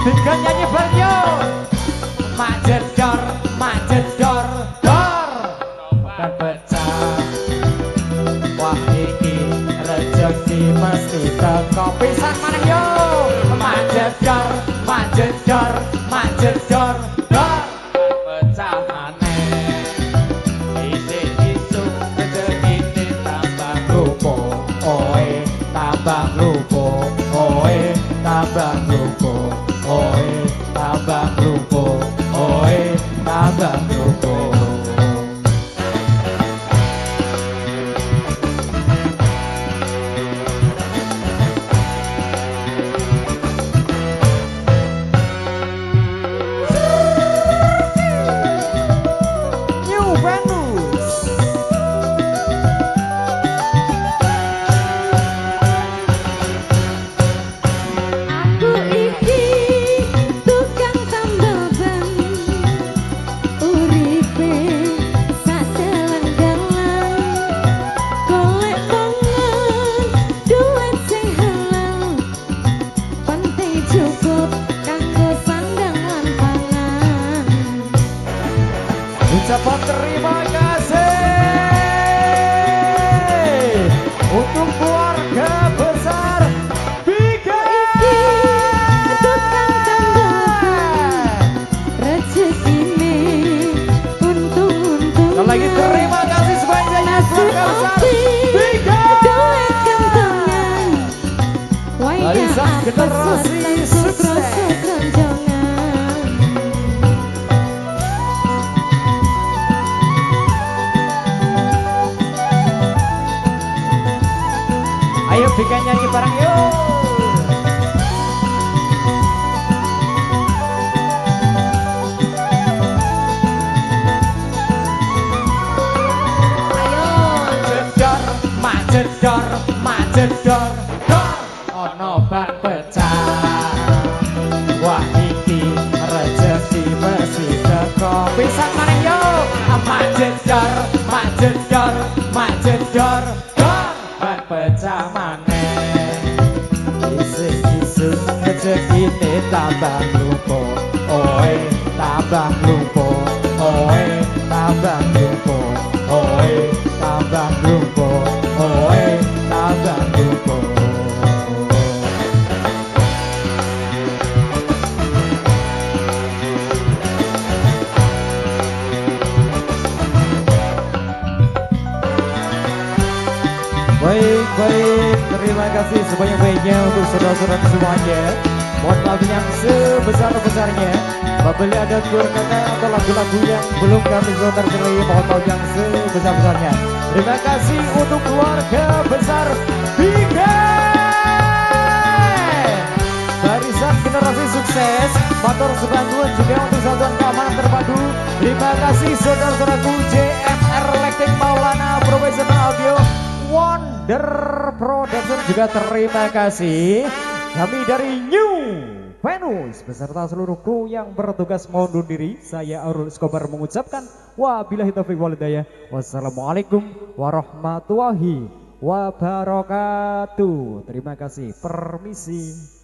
Tiga nyanyi baryo. Majedor, majedor, dor. Bukan pecah. Wah iki rezeki mesti teko pisan maneh yo. Majedor, majedor, majedor, dor. Pecah maneh. Isu rezeki tambah rupo. Oe tambah rupo. Oe tambah rupo. Oe tambah rupo. Oe tambah rupo. Ucapan terima kasih untuk keluarga besar Biga. Tukang tambah rezekine untung-untung. Sekali lagi terima kasih sebanyak-banyaknya keluarga besar Biga. Barisan generasi sukses. Ayo Bika nyanyi bareng yuk. Ayo. Majedor, majedor, majedor, dor. Ono ban pecah. Wah iki rezeki mesti teko pisan maneh yo. Majedor, majedor, majedor, dor. Ban pecah maneh. Isih-isih rezekine tambah lupo. Oe tambah lupo. Oe tambah lupo. Oe tambah lupo. Oe tambah lupo. Baik, terima kasih sebanyak-banyaknya untuk saudara-saudara semuanya. Mohon maaf yang sebesar-besarnya apabila ada kur kata atau lagu-lagu yang belum kami putar kembali, mohon maaf yang sebesar-besarnya. Terima kasih untuk keluarga besar Biga. Barisan generasi sukses, motor sebantuan juga untuk satuan keamanan terpadu. Terima kasih saudara-saudaraku JMR Electric Maulana Professional Audio Wonder Production juga terima kasih. Kami dari New Venus beserta seluruh kru yang bertugas mohon undur diri. Saya Aurel Escobar mengucapkan wabillahi taufiq wal hidayah. Wassalamualaikum warahmatullahi wabarakatuh. Terima kasih. Permisi.